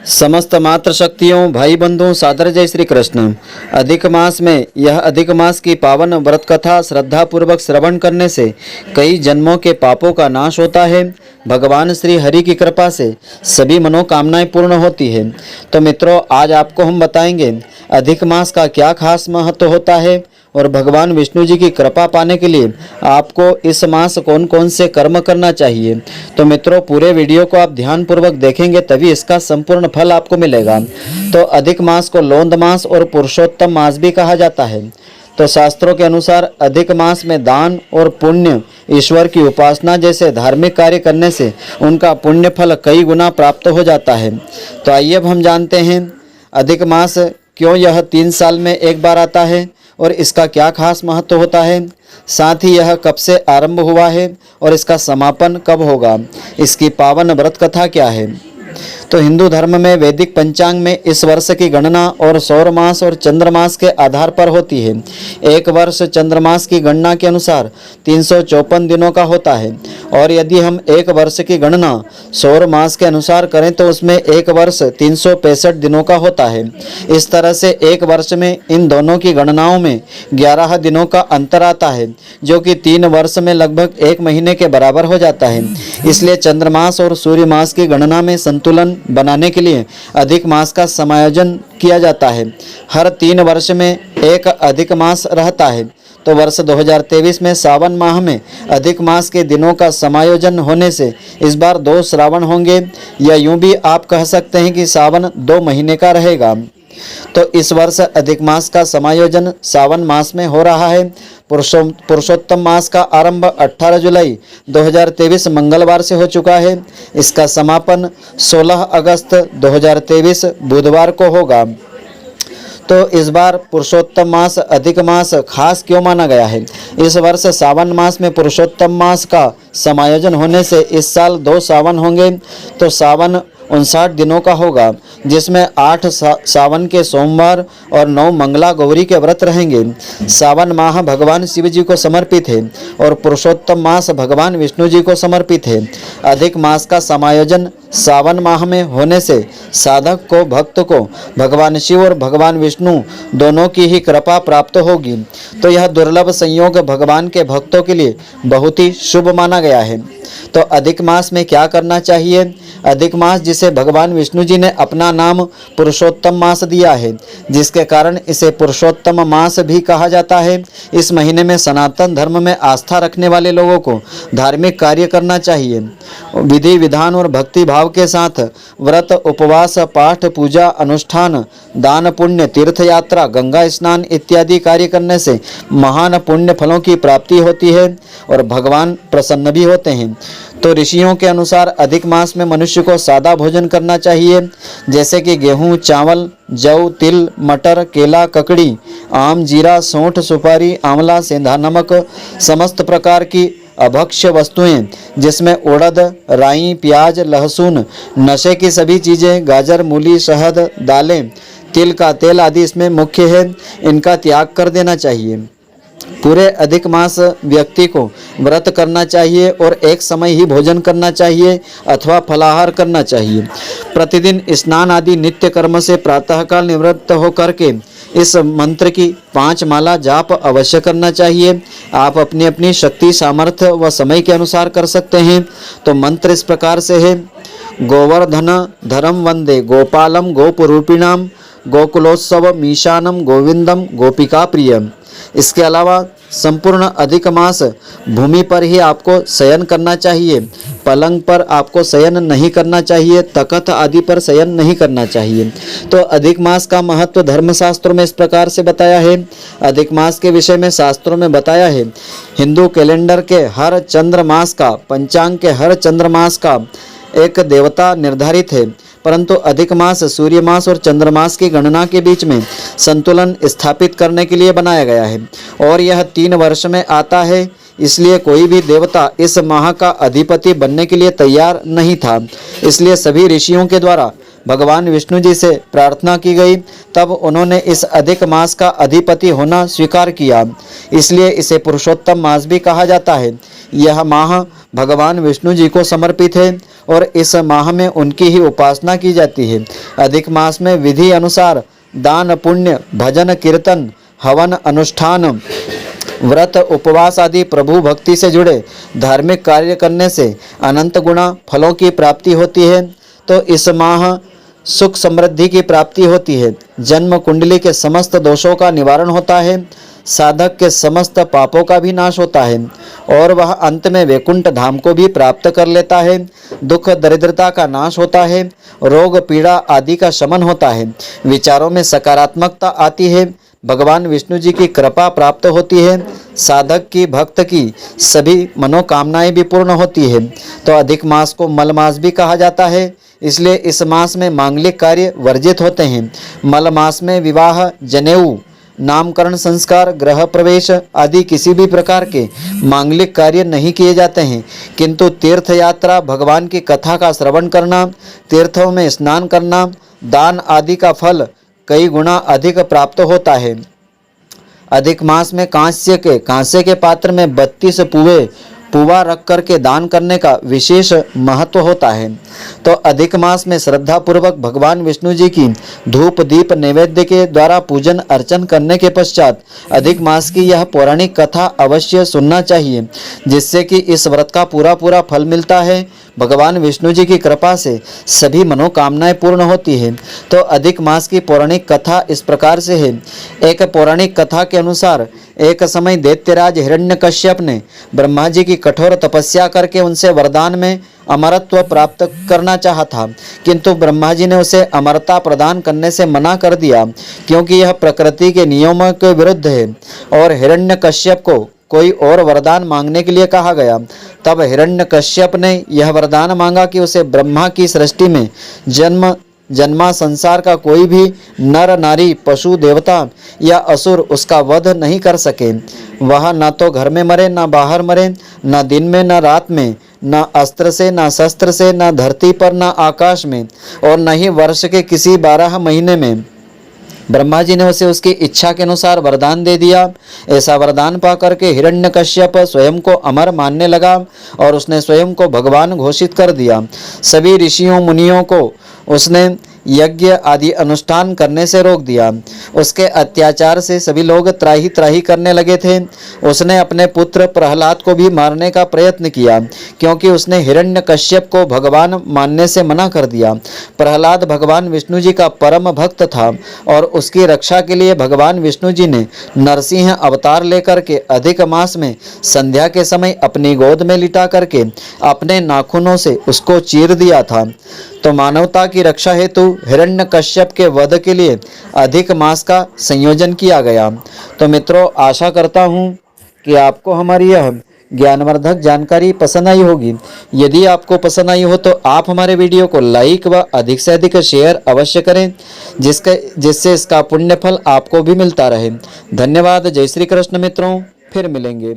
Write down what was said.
समस्त मातृशक्तियों भाई बंधुओं सादर जय श्री कृष्ण। अधिक मास में यह अधिक मास की पावन व्रत कथा श्रद्धा पूर्वक श्रवण करने से कई जन्मों के पापों का नाश होता है। भगवान श्री हरि की कृपा से सभी मनोकामनाएं पूर्ण होती है। तो मित्रों, आज आपको हम बताएंगे अधिक मास का क्या खास महत्व होता है और भगवान विष्णु जी की कृपा पाने के लिए आपको इस मास कौन कौन से कर्म करना चाहिए। तो मित्रों, पूरे वीडियो को आप ध्यानपूर्वक देखेंगे तभी इसका संपूर्ण फल आपको मिलेगा। तो अधिक मास को लोंद मास और पुरुषोत्तम मास भी कहा जाता है। तो शास्त्रों के अनुसार अधिक मास में दान और पुण्य, ईश्वर की उपासना जैसे धार्मिक कार्य करने से उनका पुण्य फल कई गुना प्राप्त हो जाता है। तो आइए अब हम जानते हैं अधिक मास क्यों यह 3 साल में एक बार आता है और इसका क्या खास महत्व होता है, साथ ही यह कब से आरंभ हुआ है और इसका समापन कब होगा, इसकी पावन व्रत कथा क्या है। तो हिंदू धर्म में वैदिक पंचांग में इस वर्ष की गणना और सौर मास और चंद्रमास के आधार पर होती है। एक वर्ष चंद्रमास की गणना के अनुसार 354 दिनों का होता है और यदि हम एक वर्ष की गणना सौर मास के अनुसार करें तो उसमें एक वर्ष 365 दिनों का होता है। इस तरह से एक वर्ष में इन दोनों की गणनाओं में 11 दिनों का अंतर आता है, जो कि 3 वर्ष में लगभग 1 महीने के बराबर हो जाता है। इसलिए चंद्रमास और सूर्य मास की गणना में संतुलन बनाने के लिए अधिक मास का समायोजन किया जाता है। हर 3 वर्ष में एक अधिक मास रहता है। तो वर्ष 2023 में सावन माह में अधिक मास के दिनों का समायोजन होने से इस बार 2 श्रावण होंगे, या यूं भी आप कह सकते हैं कि सावन 2 महीने का रहेगा। तो इस वर्ष अधिक मास का समायोजन सावन मास में हो रहा है। पुरुषोत्तम मास का आरंभ 18 जुलाई 2023 मंगलवार से हो चुका है। इसका समापन 16 अगस्त 2023 बुधवार को होगा। तो इस बार पुरुषोत्तम मास अधिक मास खास क्यों माना गया है? इस वर्ष सावन मास में पुरुषोत्तम मास का समायोजन होने से इस साल 2 सावन होंगे। तो सावन 59 दिनों का होगा, जिसमें 8 सावन के सोमवार और 9 मंगला गौरी के व्रत रहेंगे। सावन माह भगवान शिव जी को समर्पित है और पुरुषोत्तम मास भगवान विष्णु जी को समर्पित है। अधिक मास का समायोजन सावन माह में होने से साधक को, भक्त को भगवान शिव और भगवान विष्णु दोनों की ही कृपा प्राप्त होगी। तो यह दुर्लभ संयोग भगवान के भक्तों के लिए बहुत ही शुभ माना गया है। तो अधिक मास में क्या करना चाहिए? अधिक मास जिसे भगवान विष्णु जी ने अपना नाम पुरुषोत्तम मास दिया है, जिसके कारण इसे पुरुषोत्तम मास भी कहा जाता है। इस महीने में सनातन धर्म में आस्था रखने वाले लोगों को धार्मिक कार्य करना चाहिए। विधि विधान और भक्ति भाव के साथ व्रत, उपवास, पाठ, पूजा, अनुष्ठान, दान, पुण्य, तीर्थ यात्रा, गंगा स्नान इत्यादि कार्य करने से महान पुण्य फलों की प्राप्ति होती है और भगवान प्रसन्न भी होते हैं। तो ऋषियों के अनुसार अधिक मास में मनुष्य को सादा भोजन करना चाहिए, जैसे कि गेहूं, चावल, जौ, तिल, मटर, केला, ककड़ी, आम, जीरा, सौंठ, सुपारी, आंवला, सेंधा नमक, समस्त प्रकार की अभक्ष्य वस्तुएं जिसमें उड़द, राई, प्याज, लहसुन, नशे की सभी चीज़ें, गाजर, मूली, शहद, दालें, तिल का तेल आदि इसमें मुख्य है, इनका त्याग कर देना चाहिए। पूरे अधिक मास व्यक्ति को व्रत करना चाहिए और एक समय ही भोजन करना चाहिए अथवा फलाहार करना चाहिए। प्रतिदिन स्नान आदि नित्य कर्म से प्रातःकाल निवृत्त होकर के इस मंत्र की 5 माला जाप अवश्य करना चाहिए। आप अपनी अपनी शक्ति, सामर्थ्य व समय के अनुसार कर सकते हैं। तो मंत्र इस प्रकार से है: गोवर्धन धरम वंदे गोपालम गोपरूपिणाम गोकुलोत्सव मीशानम गोविंदम गोपिका प्रियम। इसके अलावा संपूर्ण अधिक मास भूमि पर ही आपको शयन करना चाहिए। पलंग पर आपको शयन नहीं करना चाहिए, तख्त आदि पर शयन नहीं करना चाहिए। तो अधिक मास का महत्व धर्मशास्त्रों में इस प्रकार से बताया है। अधिक मास के विषय में शास्त्रों में बताया है, हिंदू कैलेंडर के हर चंद्र मास का, पंचांग के हर चंद्र मास का एक देवता निर्धारित है, परंतु अधिक मास सूर्य मास और चंद्रमास की गणना के बीच में संतुलन स्थापित करने के लिए बनाया गया है और यह 3 वर्ष में आता है। इसलिए कोई भी देवता इस माह का अधिपति बनने के लिए तैयार नहीं था। इसलिए सभी ऋषियों के द्वारा भगवान विष्णु जी से प्रार्थना की गई, तब उन्होंने इस अधिक मास का अधिपति होना स्वीकार किया। इसलिए इसे पुरुषोत्तम मास भी कहा जाता है। यह माह भगवान विष्णु जी को समर्पित है और इस माह में उनकी ही उपासना की जाती है। अधिक मास में विधि अनुसार दान, पुण्य, भजन, कीर्तन, हवन, अनुष्ठान, व्रत, उपवास आदि प्रभु भक्ति से जुड़े धार्मिक कार्य करने से अनंत गुणा फलों की प्राप्ति होती है। तो इस माह सुख समृद्धि की प्राप्ति होती है। जन्म कुंडली के समस्त दोषों का निवारण होता है, साधक के समस्त पापों का भी नाश होता है और वह अंत में वैकुंठ धाम को भी प्राप्त कर लेता है। दुख दरिद्रता का नाश होता है, रोग पीड़ा आदि का शमन होता है, विचारों में सकारात्मकता आती है, भगवान विष्णु जी की कृपा प्राप्त होती है, साधक की भक्त की सभी मनोकामनाएं भी पूर्ण होती है। तो अधिक मास को मल मास भी कहा जाता है, इसलिए इस मास में मांगलिक कार्य वर्जित होते हैं। मल मास में विवाह, जनेऊ, नामकरण संस्कार, गृह प्रवेश आदि किसी भी प्रकार के मांगलिक कार्य नहीं किए जाते हैं, किंतु तीर्थ यात्रा, भगवान की कथा का श्रवण करना, तीर्थों में स्नान करना, दान आदि का फल कई गुना अधिक प्राप्त होता है। अधिक मास में कांसे के पात्र में 32 पुआ रख करके दान करने का विशेष महत्व होता है। तो अधिक मास में श्रद्धा पूर्वक भगवान विष्णु जी की धूप दीप नैवेद्य के द्वारा पूजन अर्चन करने के पश्चात अधिक मास की यह पौराणिक कथा अवश्य सुनना चाहिए, जिससे कि इस व्रत का पूरा फल मिलता है। भगवान विष्णु जी की कृपा से सभी मनोकामनाएं पूर्ण होती है। तो अधिक मास की पौराणिक कथा इस प्रकार से है। एक पौराणिक कथा के अनुसार एक समय दैत्यराज हिरण्यकश्यप ने ब्रह्मा जी की कठोर तपस्या करके उनसे वरदान में अमरत्व प्राप्त करना चाहा था, किंतु ब्रह्मा जी ने उसे अमरता प्रदान करने से मना कर दिया, क्योंकि यह प्रकृति के नियमों के विरुद्ध है और हिरण्यकश्यप को कोई और वरदान मांगने के लिए कहा गया। तब हिरण्यकश्यप ने यह वरदान मांगा कि उसे ब्रह्मा की सृष्टि में जन्मा संसार का कोई भी नर नारी, पशु, देवता या असुर उसका वध नहीं कर सके। वह न तो घर में मरे, न बाहर मरे, न दिन में न रात में, न अस्त्र से न शस्त्र से, न धरती पर न आकाश में, और न ही वर्ष के किसी 12 महीने में। ब्रह्मा जी ने उसे उसकी इच्छा के अनुसार वरदान दे दिया। ऐसा वरदान पा करके हिरण्यकश्यप स्वयं को अमर मानने लगा और उसने स्वयं को भगवान घोषित कर दिया। सभी ऋषियों मुनियों को उसने यज्ञ आदि अनुष्ठान करने से रोक दिया। उसके अत्याचार से सभी लोग त्राही त्राही करने लगे थे। उसने अपने पुत्र प्रहलाद को भी मारने का प्रयत्न किया, क्योंकि उसने हिरण्यकश्यप को भगवान मानने से मना कर दिया। प्रहलाद भगवान विष्णु जी का परम भक्त था और उसकी रक्षा के लिए भगवान विष्णु जी ने नरसिंह अवतार लेकर के अधिक मास में संध्या के समय अपनी गोद में लिटा करके अपने नाखूनों से उसको चीर दिया था। तो मानवता की रक्षा हेतु हिरण्यकश्यप के वध के लिए अधिक मास का संयोजन किया गया। तो मित्रों, आशा करता हूँ कि आपको हमारी यह ज्ञानवर्धक जानकारी पसंद आई होगी। यदि आपको पसंद आई हो तो आप हमारे वीडियो को लाइक व अधिक से अधिक शेयर अवश्य करें, जिससे इसका पुण्य फल आपको भी मिलता रहे। धन्यवाद। जय श्री कृष्ण मित्रों, फिर मिलेंगे।